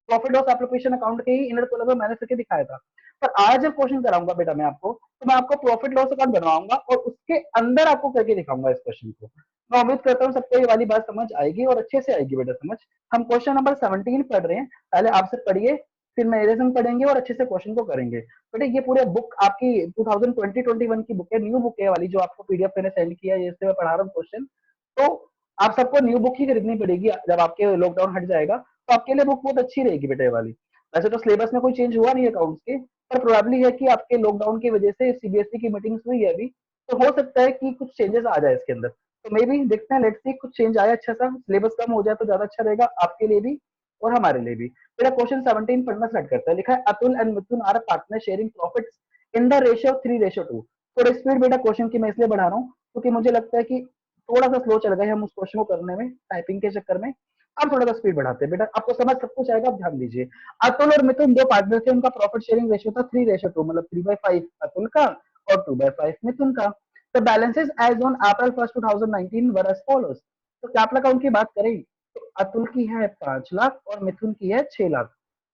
प्रॉफिट लॉस एप्लीकेशन अकाउंट के ही इनर कॉलम में मैंने करके दिखाया था। पर आज जब क्वेश्चन कराऊंगा बेटा मैं आपको, तो मैं आपको प्रॉफिट लॉस अकाउंट बनवाऊंगा और उसके अंदर आपको करके दिखाऊंगा इस क्वेश्चन को। मैं उम्मीद करता हूँ सबको ये वाली बात समझ आएगी और अच्छे से आएगी बेटा समझ। हम क्वेश्चन नंबर 17 पढ़ रहे हैं, पहले आपसे पढ़िए, फिर मेरे संग पढ़ेंगे और अच्छे से क्वेश्चन को करेंगे। बेटा ये पूरे बुक आपकी 2020-21 की बुक है, न्यू बुक है वाली, जो आपको पीडीएफ मैंने सेंड किया है, जिससे मैं पढ़ा रहा हूँ क्वेश्चन। तो आप सबको न्यू बुक ही खरीदनी पड़ेगी, जब आपके लॉकडाउन हट जाएगा तो आपके लिए बुक बहुत अच्छी रहेगी बेटे वाली। वैसे तो सिलेबस में कोई चेंज हुआ नहीं है अकाउंट्स के, पर प्रोबेबली है कि आपके लॉकडाउन की वजह से सीबीएसई की मीटिंग्स हुई है अभी, तो हो सकता है कि कुछ चेंजेस आ जाए इसके अंदर। तो मे भी देखते हैं, लेट्स सी कुछ चेंज आया अच्छा सा, सिलेबस कम हो जाए तो ज्यादा अच्छा रहेगा आपके लिए भी और हमारे लिए भी। मेरा क्वेश्चन 17 पढ़ना स्टार्ट करता है। लिखा है Atul and Mithun are partner sharing profits in the ratio of 3:2। थोड़ा स्पीड बेटा क्वेश्चन की मैं इसलिए बढ़ा रहा हूँ क्योंकि मुझे लगता है कि थोड़ा सा स्लो चल गए हम उस क्वेश्चन को करने में टाइपिंग के चक्कर में। अब थोड़ा सा स्पीड बढ़ाते हैं बेटा, आपको समझ सब कुछ आएगा, आप ध्यान दीजिए। अतुल और मिथुन दो पार्टनर थे, उनका प्रॉफिट शेयरिंग रेशियो था 3:2, मतलब 3/5 अतुल का और 2/5 मिथुन का। The balances as on April 1 2019 were as follows. तो कैपिटल अकाउंट की बात करें तो अतुल की है 5 लाख और मिथुन की है 6 लाख।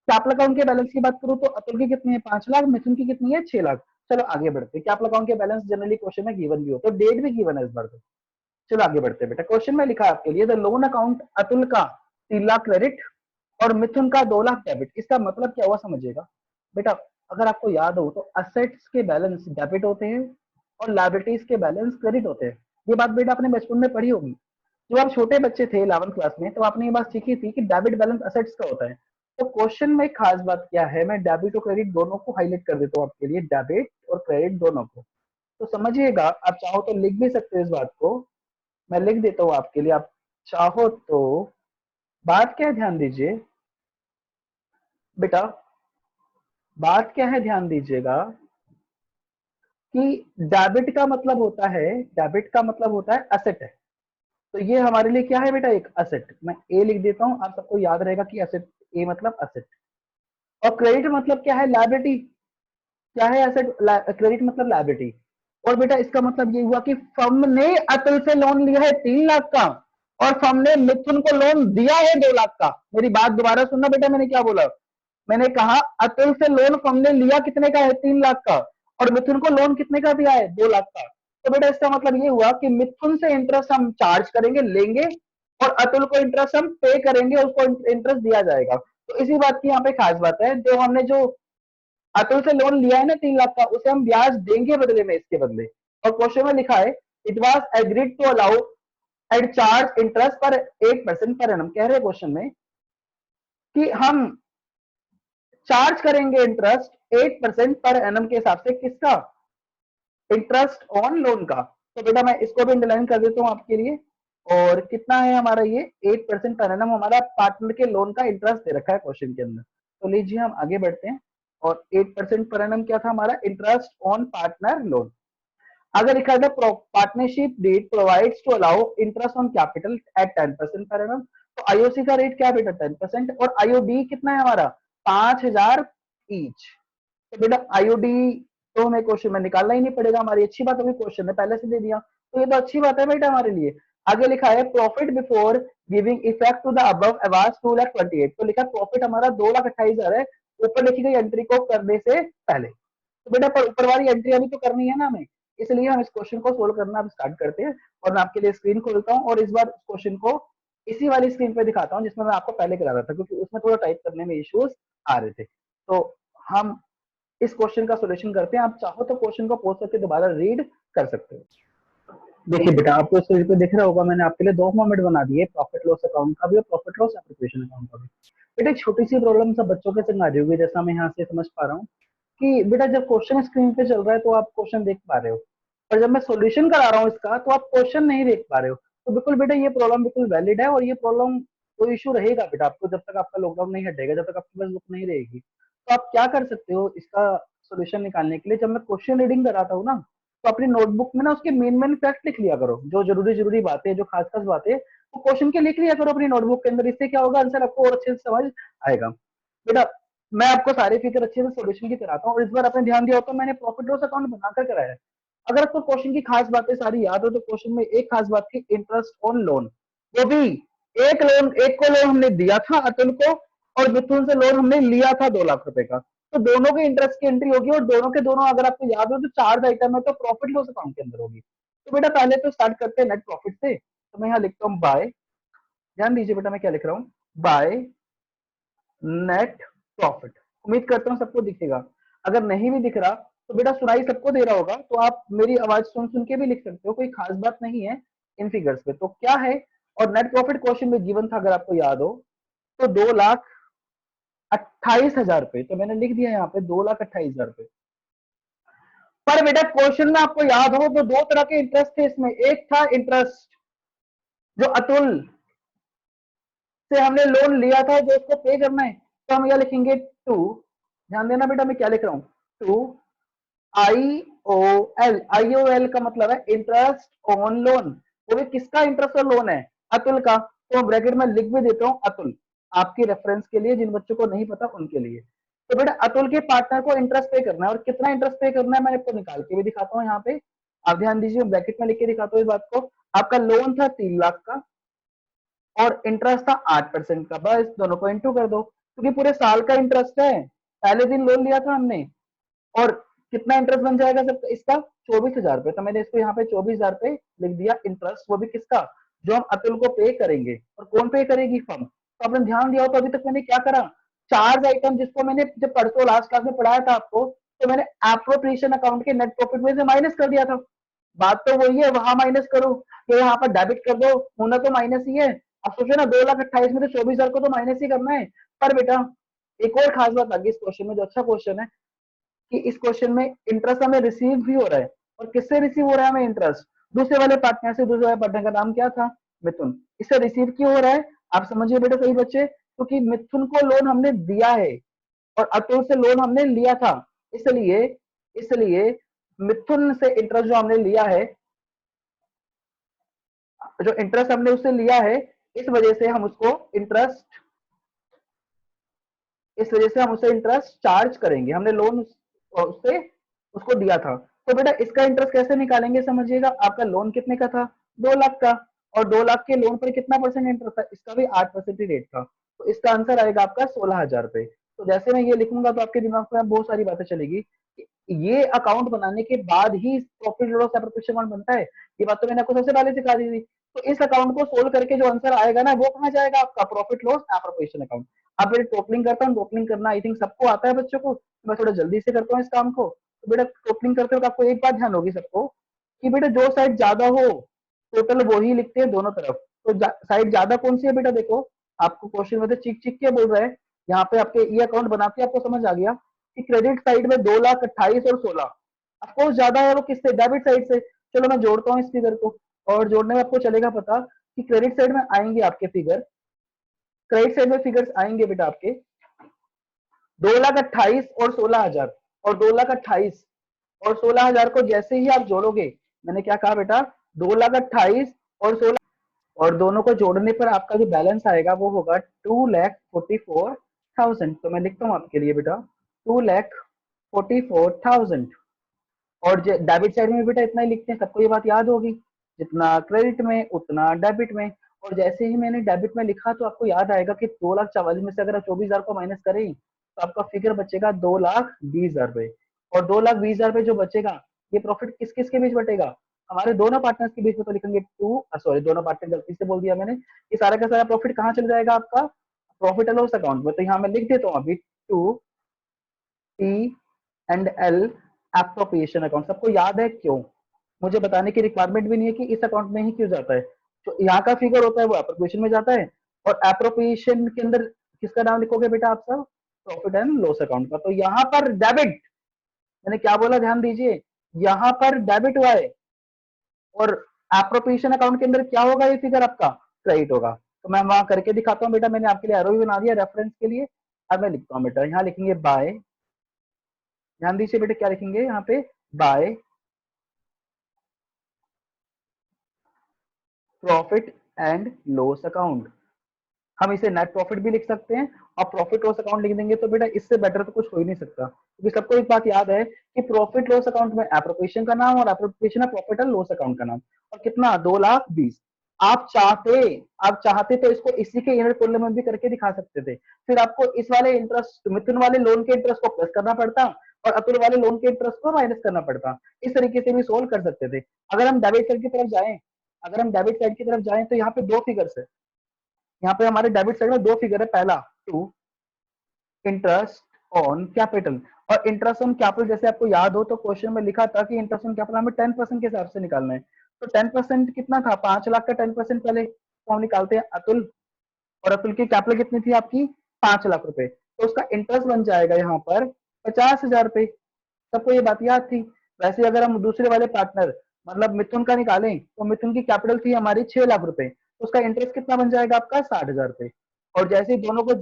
कैपिटल अकाउंट के बैलेंस की बात करूं तो अतुल की कितनी है 5 लाख, मिथुन की कितनी है 6 लाख। चलो आगे बढ़ते हैं। कैपिटल अकाउंट के बैलेंस जनरली क्वेश्चन में गिवन भी होते हैं, डेट भी गिवन है इस बार तो। चलो आगे बढ़ते हैं बेटा, क्वेश्चन में लिखा है आपके लिए द लोन अकाउंट अतुल का 3 लाख क्रेडिट और मिथुन का 2 लाख डेबिट। इसका मतलब क्या हुआ समझिएगा बेटा। अगर आपको याद हो तो असेट्स के बैलेंस डेबिट होते हैं और लायबिलिटीज के बैलेंस क्रेडिट होते हैं। ये बात बेटा आपने बचपन में पढ़ी होगी, जब आप छोटे बच्चे थे 11th क्लास में, तो आपने ये बात सीखी थी कि डेबिट बैलेंस असेट्स का होता है। तो क्वेश्चन में खास बात क्या है, मैं डेबिट और क्रेडिट दोनों को हाईलाइट कर देता हूँ आपके लिए, डेबिट और क्रेडिट दोनों को। तो समझिएगा, आप चाहो तो लिख भी सकते हो इस बात को, मैं लिख देता हूँ आपके लिए, आप चाहो तो। बात क्या है ध्यान दीजिए बेटा, बात क्या है ध्यान दीजिएगा कि डेबिट का मतलब होता है, डेबिट का मतलब होता है असेट है। तो ये हमारे लिए क्या है बेटा, एक असेट। मैं ए लिख देता हूं, आप सबको याद रहेगा कि असेट, ए मतलब असेट। और क्रेडिट मतलब क्या है, लायबिलिटी। क्या है एसेट, क्रेडिट मतलब लायबिलिटी। और बेटा इसका मतलब ये हुआ कि फर्म ने अतुल से लोन लिया है 3 लाख का और फर्म ने मिथुन को लोन दिया है 2 लाख का। मेरी बात दोबारा सुनना बेटा, मैंने क्या बोला, मैंने कहा अतुल से लोन फर्म ने लिया कितने का है 3 लाख का और मिथुन को लोन कितने का दिया है 2 लाख का। तो बेटा इसका मतलब ये हुआ कि मिथुन से इंटरेस्ट हम चार्ज करेंगे, लेंगे, और अतुल को इंटरेस्ट हम पे करेंगे, उसको इंटरेस्ट दिया जाएगा। तो इसी बात की यहाँ पे खास बात है, जो हमने जो अतुल से लोन लिया है ना 3 लाख का, उसे हम ब्याज देंगे बदले में, इसके बदले। और क्वेश्चन में लिखा है it was agreed to allow and charge interest पर 8% पर एनम। कह रहे हैं क्वेश्चन में कि हम चार्ज करेंगे इंटरेस्ट 8% पर एनम के हिसाब से, किसका, इंटरेस्ट ऑन लोन का। तो बेटा मैं इसको भी अंडरलाइन कर देता हूं आपके लिए। और कितना है हमारा ये 8% पर एनम, हमारा पार्टनर के लोन का इंटरेस्ट दे रखा है क्वेश्चन के अंदर। तो लीजिए हम आगे बढ़ते हैं। और 8% पर एनम क्या था हमारा, इंटरेस्ट ऑन पार्टनर लोन। अगर लिखा था partnership deed provides to allow interest on capital at 10% per annum, तो आईओसी का रेट क्या बेटा 10%, और आईओडी कितना है हमारा 5,000 ईच। तो बेटा आईओडी तो हमें क्वेश्चन में निकालना ही नहीं पड़ेगा, हमारी अच्छी बात, अभी क्वेश्चन ने पहले से दे दिया, तो ये तो अच्छी बात है बेटा हमारे लिए। आगे लिखा है profit before giving effect to the above was 2,28,000, तो लिखा प्रॉफिट हमारा 2,28,000 है, ऊपर लिखी गई एंट्री को करने से पहले। तो बेटा पर ऊपर वाली एंट्री अभी तो करनी है ना हमें, इसलिए हम इस क्वेश्चन को सोल्व करना अब स्टार्ट करते हैं। और मैं आपके लिए स्क्रीन खोलता हूँ और इस बार क्वेश्चन को इसी वाली स्क्रीन पे दिखाता हूँ जिसमें मैं आपको पहले करा रहा था, क्योंकि उसमें थोड़ा टाइप करने में इश्यूज आ रहे थे। तो हम इस क्वेश्चन का सोल्यूशन करते हैं। आप चाहो तो क्वेश्चन को पोस्ट करके दोबारा रीड कर सकते हो। देखिए बेटा, आपको इस पे दिख रहा होगा, मैंने आपके लिए दो फॉर्मेट बना दिए, प्रॉफिट लॉस अकाउंट का भी और प्रॉफिट लॉस एप्लीकेशन अकाउंट का भी। बेटा छोटी सी प्रॉब्लम सब बच्चों के संग आ रही होगी, जैसा मैं यहाँ से समझ पा रहा हूँ कि बेटा जब क्वेश्चन स्क्रीन पे चल रहा है तो आप क्वेश्चन देख पा रहे हो, और जब मैं सॉल्यूशन करा रहा हूँ इसका तो आप क्वेश्चन नहीं देख पा रहे हो। तो बिल्कुल बेटा ये प्रॉब्लम बिल्कुल वैलिड है, और ये प्रॉब्लम कोई इशू रहेगा बेटा आपको जब तक आपका लॉकडाउन नहीं हटेगा, जब तक आपके पास बुक नहीं रहेगी। तो आप क्या कर सकते हो इसका सोल्यूशन निकालने के लिए, जब मैं क्वेश्चन रीडिंग कराता हूँ ना, तो अपनी नोटबुक में ना उसके मेन फैक्ट लिख लिया करो, जो जरूरी जरूरी बातें, जो खास खास बातें वो क्वेश्चन के लिख लिया करो अपनी नोटबुक के अंदर। इससे क्या होगा, आंसर आपको और अच्छे से समझ आएगा। बेटा मैं आपको सारे फिगर अच्छे से सोल्यूशन की कराता हूँ, और इस बार आपने ध्यान दिया हो तो मैंने प्रॉफिट लॉस अकाउंट बनाकर कराया है। अगर आपको क्वेश्चन की खास बातें सारी याद हो तो क्वेश्चन में एक खास बात थी इंटरेस्ट ऑन लोन, वो भी एक को लोन हमने दिया था अतुल को, और मिथुन से लोन हमने लिया था 2 लाख रुपए का। तो दोनों के इंटरेस्ट की एंट्री होगी, और दोनों के दोनों अगर आपको याद हो तो चार्ज आइटम है, तो प्रॉफिट लॉस अकाउंट के अंदर होगी। तो बेटा पहले तो स्टार्ट करते हैं नेट प्रॉफिट से। तो मैं यहाँ लिखता हूँ बाय, ध्यान दीजिए बेटा मैं क्या लिख रहा हूँ, बाय नेट प्रॉफिट। उम्मीद करता हूँ सबको दिखेगा, अगर नहीं भी दिख रहा तो बेटा सुनाई सबको दे रहा होगा, तो आप मेरी आवाज सुन सुन के भी लिख सकते हो, कोई खास बात नहीं है इन फिगर्स पे। तो क्या है, और नेट प्रॉफिट क्वेश्चन में जीवन था अगर आपको याद हो, तो 2,28,000 रुपए, तो मैंने लिख दिया यहाँ पे 2,28,000 रुपए। पर बेटा क्वेश्चन में आपको याद हो तो दो तरह के इंटरेस्ट थे इसमें, एक था इंटरेस्ट जो अतुल से हमने लोन लिया था जो उसको पे करना है, तो हम यह लिखेंगे टू, ध्यान देना बेटा मैं क्या लिख रहा हूं, टू IOL। IOL का मतलब है इंटरेस्ट ऑन लोन, वो भी किसका इंटरेस्ट और लोन है, अतुल का। तो ब्रैकेट में लिख भी देता हूं अतुल, आपकी रेफरेंस के लिए, जिन बच्चों को नहीं पता उनके लिए। तो बेटा अतुल के पार्टनर को इंटरेस्ट पे करना है, और कितना इंटरेस्ट पे करना है मैं आपको निकाल के भी दिखाता हूँ यहाँ पे। आप ध्यान दीजिए, ब्रैकेट में लिख के दिखाता हूँ इस बात को। आपका लोन था 3 लाख का और इंटरेस्ट था 8% का, बस दोनों को इंटू कर दो, क्योंकि पूरे साल का इंटरेस्ट है, पहले दिन लोन लिया था हमने। और कितना इंटरेस्ट बन जाएगा सब इसका 24,000 रुपए, तो मैंने इसको यहाँ पे 24,000 रुपए लिख दिया इंटरेस्ट, वो भी किसका, जो हम अतुल को पे करेंगे। और कौन पे करेगी, फर्म। तो आपने ध्यान दिया हो तो अभी तक मैंने क्या करा, चार्ज आइटम जिसको मैंने जब परसों लास्ट क्लास में पढ़ाया था आपको, तो मैंने एप्रोप्रिएशन अकाउंट के नेट प्रॉफिट में से माइनस कर दिया था। बात तो वही है, वहां माइनस करो कि यहाँ पर डेबिट कर दो, होना तो माइनस ही है। अब सोचो ना 2,28,000 में तो 24,000 को तो माइनस ही करना है। पर बेटा एक और खास बात आ गई इस क्वेश्चन में, जो अच्छा क्वेश्चन है, कि इस क्वेश्चन में इंटरेस्ट हमें रिसीव भी हो रहा है, और किससे रिसीव हो रहा है हमें इंटरेस्ट, दूसरे वाले पार्टनर से। दूसरे वाले पार्टनर का नाम क्या था, मिथुन। इससे रिसीव क्यों हो रहा है, आप समझिए बेटा सही बच्चे, क्योंकि मिथुन को लोन हमने दिया है और अतुल से लोन हमने लिया था, इसलिए इसलिए मिथुन से इंटरेस्ट जो हमने लिया है, जो इंटरेस्ट हमने उससे लिया है, इस वजह से हम उसको इंटरेस्ट इस वजह से हम उसे इंटरेस्ट चार्ज करेंगे, हमने लोन उससे उसको दिया था। तो बेटा इसका इंटरेस्ट कैसे निकालेंगे समझिएगा, आपका लोन कितने का था, 2 लाख का, और 2 लाख के लोन पर कितना परसेंट इंटरेस्ट था, इसका भी 8% ही रेट था। तो इसका आंसर आएगा आपका 16,000 रुपए। तो जैसे मैं ये लिखूंगा तो आपके दिमाग में बहुत सारी बातें चलेगी, ये अकाउंट बनाने के बाद ही प्रॉफिट लॉस एप्रोप्रिएशन अकाउंट बनता है, ये बात तो मैंने आपको सबसे पहले सिखा दी थी। तो इस अकाउंट को सोल्व करके जो आंसर आएगा ना, वो कहाँ जाएगा, आपका प्रॉफिट लॉस एप्रोप्रिएशन अकाउंट। अब मैं टोटलिंग करता हूँ, टोटलिंग करना आई थिंक सबको आता है बच्चों को, मैं थोड़ा जल्दी से करता हूँ इस काम को। तो बेटा टोटलिंग करते वक्त आपको एक बात ध्यान होगी सबको, कि बेटा जो साइड ज्यादा हो टोटल वो ही लिखते हैं दोनों तरफ। तो साइड ज्यादा कौन सी है बेटा, देखो आपको क्वेश्चन में तो चिक चिक के बोल रहा है, यहाँ पे आपके ये अकाउंट बनाते आपको समझ आ गया कि क्रेडिट साइड में 2,28,000 और 16, अफकोर्स ज्यादा है वो किससे, डेबिट साइड से। चलो मैं जोड़ता हूँ इस फिगर को, और जोड़ने में आपको चलेगा पता कि क्रेडिट साइड में आएंगे आपके फिगर, क्रेडिट साइड में फिगर्स आएंगे बेटा आपके 2,28,000 और 16,000, और 2,28,000 और 16,000 को जैसे ही आप जोड़ोगे मैंने क्या कहा बेटा, 2,28,000 और 16, और दोनों को जोड़ने पर आपका जो बैलेंस आएगा वो होगा 2,44,000। तो मैं लिखता हूँ आपके लिए बेटा 2,44,000। और डेबिट साइड में बेटा इतना ही लिखते हैं, सबको ये बात याद होगी, जितना क्रेडिट में उतना डेबिट में। और जैसे ही मैंने डेबिट में लिखा तो आपको याद आएगा कि 2,44,000 में से अगर आप 24,000 को माइनस करें तो आपका फिगर बचेगा 2,20,000 रुपए। और 2,20,000 रुपए जो बचेगा, ये प्रॉफिट किस किस के बीच बटेगा, हमारे दोनों पार्टनर्स के बीच में। तो लिखेंगे सॉरी, दोनों पार्टनर, गलती से बोल दिया मैंने। ये सारा का सारा प्रॉफिट कहाँ चल जाएगा आपका, प्रॉफिट एंड लॉस अकाउंट में। तो यहाँ मैं लिख देता हूँ अभी 2P&L एप्रोप्रिएशन अकाउंट। सबको याद है क्यों, मुझे बताने की रिक्वायरमेंट भी नहीं है कि इस अकाउंट में ही क्यों जाता है। तो यहाँ का फिगर होता है वो एप्रोप्रिएशन में जाता है, और एप्रोप्रिएशन के अंदर किसका नाम लिखोगे बेटा आप सब, प्रॉफिट एंड लॉस अकाउंट का। तो यहाँ पर डेबिट, मैंने क्या बोला ध्यान दीजिए, यहाँ पर डेबिट हुआ है, और एप्रोप्रिएशन अकाउंट के अंदर क्या होगा, ये फिगर आपका क्रेडिट होगा। तो मैं वहां करके दिखाता हूँ बेटा, मैंने आपके लिए एरो भी बना दिया रेफरेंस के लिए। अब मैं लिखता हूँ बेटा, यहाँ लिखेंगे बाय, ध्यान दीजिए बेटा क्या लिखेंगे यहाँ पे, by profit and loss account. हम इसे नेट प्रॉफिट भी लिख सकते हैं, और प्रॉफिट लॉस अकाउंट लिख देंगे। तो बेटा इससे बेटर तो कुछ हो ही नहीं सकता, क्योंकि सबको एक बात याद है कि प्रॉफिट लॉस अकाउंट में एप्रोप्रिएशन का नाम, और एप्रोप्रिएशन है प्रॉफिट एंड लॉस अकाउंट का नाम। और कितना, 2,20,000। आप चाहते तो इसको इसी के इनर कॉलम में भी करके दिखा सकते थे, फिर आपको इस वाले इंटरेस्ट, मिथुन वाले लोन के इंटरेस्ट को प्लस करना पड़ता, और अतुल वाले लोन के इंटरेस्ट को माइनस करना पड़ता। इस तरीके से भी सोल्व कर सकते थे। अगर हम डेबिट साइड की तरफ जाएं, तो यहाँ पे दो फिगर्स है। यहाँ पे हमारे डेबिट साइड में दो फिगर है, पहला 2 इंटरेस्ट ऑन कैपिटल। और इंटरेस्ट ऑन कैपिटल जैसे आपको याद हो तो क्वेश्चन में लिखा था कि इंटरेस्ट ऑन कैपिटल हमें 10% के हिसाब से निकालना है। तो 10% कितना था, 5 लाख का 10% पहले तो हम निकालते हैं अतुल, और अतुल की कैपिटल कितनी थी आपकी, 5 लाख रुपए। तो उसका इंटरेस्ट बन जाएगा यहाँ पर 50,000 रुपए। सबको ये बात याद थी। वैसे अगर हम दूसरे वाले पार्टनर मतलब मिथुन का निकालें, तो मिथुन की कैपिटल थी हमारी 6 लाख रुपए, तो उसका इंटरेस्ट कितना बन जाएगा आपका, 60,000 रुपए। और जैसे ही दोनों को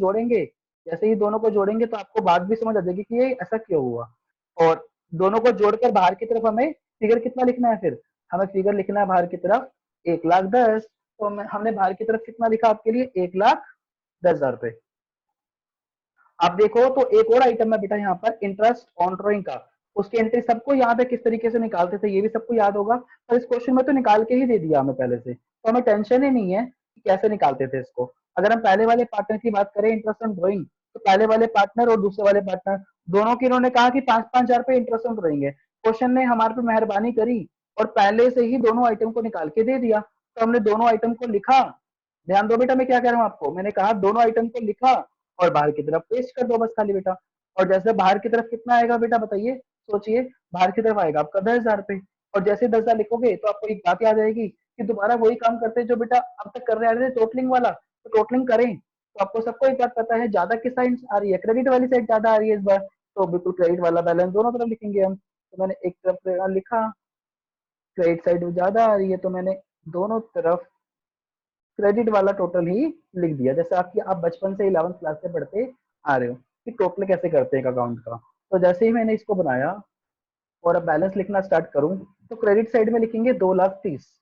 जोड़ेंगे तो आपको बात भी समझ आ जाएगी कि ये ऐसा क्यों हुआ। और दोनों को जोड़कर बाहर की तरफ हमें फिगर कितना लिखना है, फिर हमें फिगर लिखना है बाहर की तरफ 1,10,000। तो हमने बाहर की तरफ कितना लिखा आपके लिए, 1,10,000 रुपए। आप देखो तो एक और आइटम है बेटा यहाँ पर, इंटरेस्ट ऑन ड्रॉइंग का। उसकी एंट्री सबको याद है किस तरीके से निकालते थे, ये भी सबको याद होगा। पर इस क्वेश्चन में तो निकाल के ही दे दिया हमें पहले से, तो हमें टेंशन ही नहीं है कि कैसे निकालते थे इसको। अगर हम पहले वाले पार्टनर की बात करें इंटरेस्ट ऑन ड्रॉइंग, तो पहले वाले पार्टनर और दूसरे वाले पार्टनर दोनों की इन्होंने कहा कि 5,500 रुपए इंटरेस्ट ऑन ड्रॉइंग है। क्वेश्चन ने हमारे पे मेहरबानी करी और पहले से ही दोनों आइटम को निकाल के दे दिया, तो हमने दोनों आइटम को लिखा। ध्यान दो बेटा मैं क्या कह रहा हूँ आपको, मैंने कहा दोनों आइटम को लिखा और बाहर की तरफ पेस्ट कर दो बस खाली बेटा। और जैसे बाहर की तरफ कितना आएगा बेटा बताइए, सोचिए, बाहर की तरफ आएगा आपका 10,000 रुपए। और जैसे 10,000 लिखोगे तो आपको एक बात याद आएगी कि दोबारा वही काम करते हैं जो बेटा अब तक कर रहे आ रहे थे, टोटलिंग वाला। तो टोटलिंग करें तो आपको सबको एक बात पता है, ज्यादा किस साइड आ रही है, क्रेडिट वाली साइड ज्यादा आ रही है इस बार। तो बिल्कुल क्रेडिट वाला बैलेंस दोनों तरफ लिखेंगे हम। तो मैंने एक तरफ लिखा क्रेडिट साइड ज्यादा आ रही है, तो मैंने दोनों तरफ क्रेडिट वाला टोटल ही लिख दिया, जैसे आपकी आप बचपन से 11th क्लास से पढ़ते आ रहे हो कि टोटल कैसे करते हैं अकाउंट का। तो जैसे ही मैंने इसको बनाया और अब बैलेंस लिखना स्टार्ट करूं, तो क्रेडिट साइड में लिखेंगे 2,30,000।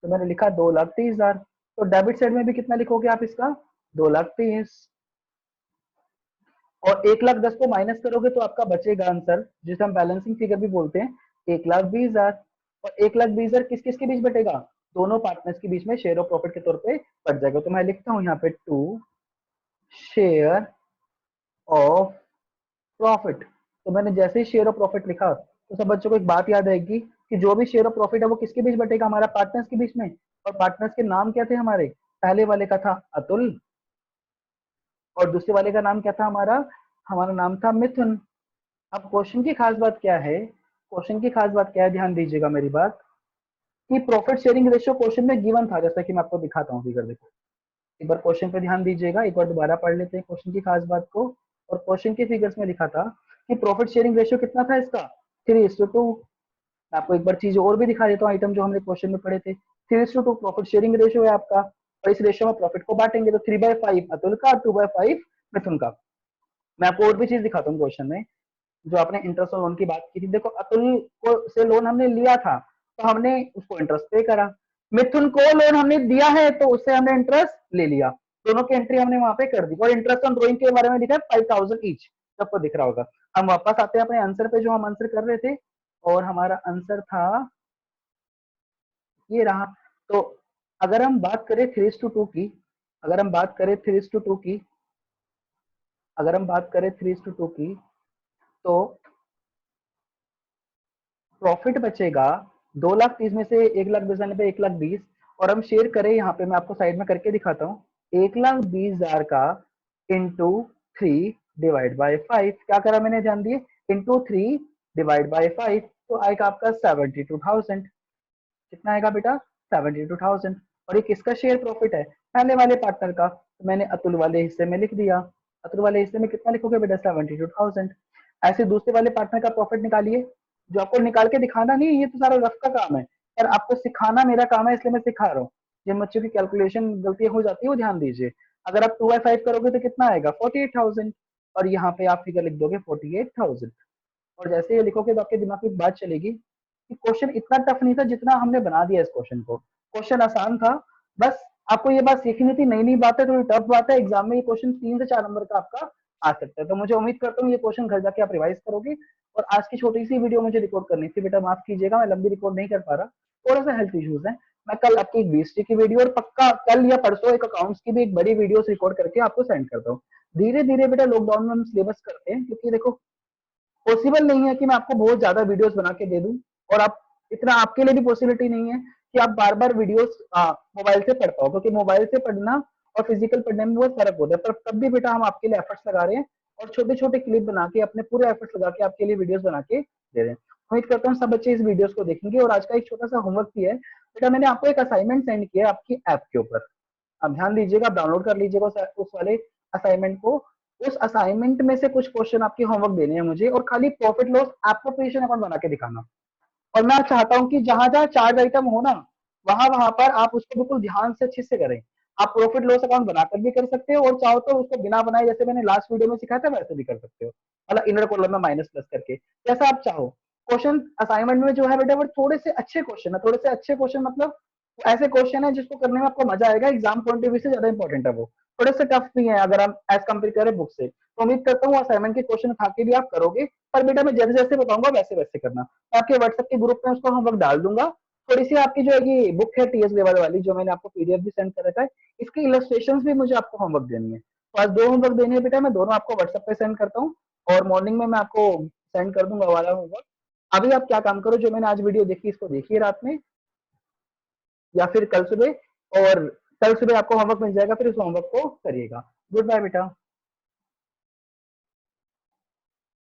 तो मैंने लिखा 2,30,000। तो डेबिट साइड में भी कितना लिखोगे आप इसका, 2,30,000। और 1,10,000 को माइनस करोगे तो आपका बचेगा आंसर, जिसे हम बैलेंसिंग फिगर भी बोलते हैं, 1,20,000। और 1,20,000 किस किस के बीच बटेगा, दोनों पार्टनर्स के बीच में शेयर ऑफ प्रॉफिट के तौर पे बट जाएगा। तो मैं लिखता हूँ यहाँ पे 2 शेयर ऑफ प्रॉफिट। तो मैंने जैसे ही शेयर ऑफ प्रॉफिट लिखा तो सब बच्चों को एक बात याद आएगी कि जो भी शेयर ऑफ प्रॉफिट है वो किसके बीच बटेगा, हमारा पार्टनर्स के बीच में। और पार्टनर्स के नाम क्या थे हमारे, पहले वाले का था अतुल, और दूसरे वाले का नाम क्या था हमारा, हमारा नाम था मिथुन। अब क्वेश्चन की खास बात क्या है, ध्यान दीजिएगा मेरी बात, कि प्रॉफिट शेयरिंग रेशियो क्वेश्चन में गिवन था, जैसा कि मैं आपको दिखाता हूँ फिगर। देखो एक बार क्वेश्चन पे ध्यान दीजिएगा, एक बार दोबारा पढ़ लेते हैं क्वेश्चन की खास बात को। और क्वेश्चन के फिगर्स में लिखा था कि प्रॉफिट शेयरिंग रेशियो कितना था इसका, 3:2। मैं आपको एक बार चीज और भी दिखा देता हूँ, आइटम जो हमने क्वेश्चन में पढ़े थे, 3:2 प्रॉफिट शेयरिंग रेशियो है आपका। और इस रेशियो में प्रॉफिट को बांटेंगे तो 3/5 अतुल का, 2/5 मिथुन का। मैं आपको और भी चीज दिखाता हूँ क्वेश्चन में, जो आपने इंटरेस्ट और लोन की बात की थी। देखो अतुल को से लोन हमने लिया था, तो हमने उसको इंटरेस्ट पे करा। मिथुन को लोन हमने दिया है तो उससे हमने इंटरेस्ट ले लिया। दोनों की एंट्री हमने वहां पे कर दी और इंटरेस्ट ऑन ड्रॉइंग के बारे में लिखा है 5000 ईच, सबको दिख रहा होगा। हम वापस आते हैं अपने आंसर पे जो हम आंसर कर रहे थे और हमारा आंसर था ये रहा। तो अगर हम बात करें 3:2 की, अगर हम बात करें 3:2 की, अगर हम बात करें 3:2 की, तो प्रॉफिट बचेगा 2,30,000 में से 1,20,000 1,20,000 और हम शेयर करें यहाँ पे, मैं आपको साइड में करके दिखाता हूँ। 1,20,000 का इंटू 3 डिवाइड बाई 5, क्या करा मैंने ध्यान दिए, इंटू 3 डिवाइड बाई 5, तो आएगा आपका 72,000। कितना आएगा बेटा, 72,000। और ये किसका शेयर प्रॉफिट है, पहले वाले पार्टनर का, तो मैंने अतुल वाले हिस्से में लिख दिया। अतुल वाले हिस्से में कितना लिखोगे बेटा, 72,000। ऐसे दूसरे वाले पार्टनर का प्रॉफिट निकालिए, जो आपको निकाल के दिखाना नहीं, ये तो सारा रफ का काम है, पर आपको सिखाना मेरा काम है, इसलिए मैं सिखा रहा हूँ। जिन बच्चों की कैलकुलेशन गलतियां हो जाती है वो ध्यान दीजिए। अगर आप 2/5 करोगे तो कितना आएगा, 48,000, और यहाँ पे आप फिगर लिख दोगे 48,000। और जैसे ये लिखोगे तो आपके दिमाग में एक बात चलेगी कि क्वेश्चन इतना टफ नहीं था जितना हमने बना दिया इस क्वेश्चन को। क्वेश्चन आसान था, बस आपको ये बात सीखनी थी। नई नई बात है, थोड़ी टफ बात है, एग्जाम में ये क्वेश्चन 3 से 4 नंबर का आपका आ सकता है। तो मुझे उम्मीद करता हूँ ये क्वेश्चन घर जाके आप रिवाइज करोगे। और आज की छोटी सी वीडियो मुझे रिकॉर्ड करनी थी बेटा, माफ कीजिएगा मैं लंबी रिकॉर्ड नहीं कर पा रहा, थोड़ा सा हेल्थ इश्यूज है। मैं कल आपकी एक बीएसटी की वीडियो और पक्का कल या परसों एक अकाउंट्स की भी एक बड़ी वीडियो रिकॉर्ड करके आपको सेंड करता हूँ। धीरे धीरे बेटा लॉकडाउन में हम सिलेबस करते हैं, क्योंकि देखो पॉसिबल नहीं है कि मैं आपको बहुत ज्यादा वीडियोस बना के दे दूं, और आप इतना, आपके लिए भी पॉसिबिलिटी नहीं है कि आप बार बार वीडियोस मोबाइल से पढ़ पाओ, क्योंकि मोबाइल से पढ़ना और फिजिकल पढ़ने में बहुत फर्क होता है। पर तब भी बेटा हम आपके लिए एफर्ट्स लगा रहे हैं और छोटे छोटे क्लिप बना के अपने पूरे एफर्ट्स लगा के आपके लिए वीडियोस बना के दे रहे हैं। उम्मीद करता हूँ सब बच्चे इस वीडियोस को देखेंगे। और आज का एक छोटा सा होमवर्क भी है बेटा, मैंने आपको एक असाइनमेंट सेंड किया है आपकी ऐप के ऊपर, आप ध्यान दीजिएगा, आप डाउनलोड कर लीजिएगा उस वाले असाइनमेंट को। उस असाइनमेंट में से कुछ क्वेश्चन आपके होमवर्क देने हैं मुझे, और खाली प्रॉफिट लॉस एप्रोप्रिएशन अकाउंट बना के दिखाना। और मैं चाहता हूं कि जहां जहां चार्ज आइटम हो ना, वहां वहां पर आप उसको बिल्कुल ध्यान से अच्छे से करें। आप प्रॉफिट लॉस अकाउंट बनाकर भी कर सकते हो, और चाहो तो उसको बिना बनाए, जैसे मैंने लास्ट वीडियो में सिखाया था, वैसे भी कर सकते हो, मतलब इनर कॉलम में माइनस प्लस करके, जैसा आप चाहो। क्वेश्चन असाइनमेंट में जो है बेटा वो थोड़े से अच्छे क्वेश्चन है, थोड़े से अच्छे क्वेश्चन मतलब ऐसे क्वेश्चन है जिसको करने में आपको मजा आएगा, एग्जाम पॉइंट ऑफ व्यू से ज्यादा इंपॉर्टेंट है वो। थोड़े से टफ भी है अगर हम एज कम्पेयर करें बुक से। तो उम्मीद करता हूँ असाइनमेंट के क्वेश्चन उठा के भी आप करोगे, पर बेटा मैं जैसे जैसे बताऊंगा वैसे वैसे करना। आपके व्हाट्सएप के ग्रुप में उसको होमवर्क डाल दूंगा। थोड़ी सी आपकी जो है बुक है टीएस लेवल वाली, जो मैंने आपको पीडीएफ भी सेंड कर रखा है, इसकी इलस्ट्रेशंस भी मुझे आपको होमवर्क देनी है। तो आज 2 होमवर्क देनी है बेटा, मैं दोनों आपको व्हाट्सएप पे सेंड करता हूँ, और मॉर्निंग में मैं आपको सेंड कर दूंगा वाला होमवर्क। अभी आप क्या काम करो, जो मैंने आज वीडियो देखी इसको देखिए रात में या फिर कल सुबह, और कल सुबह आपको होमवर्क मिल जाएगा, फिर उस होमवर्क को करिएगा। गुड बाय बेटा।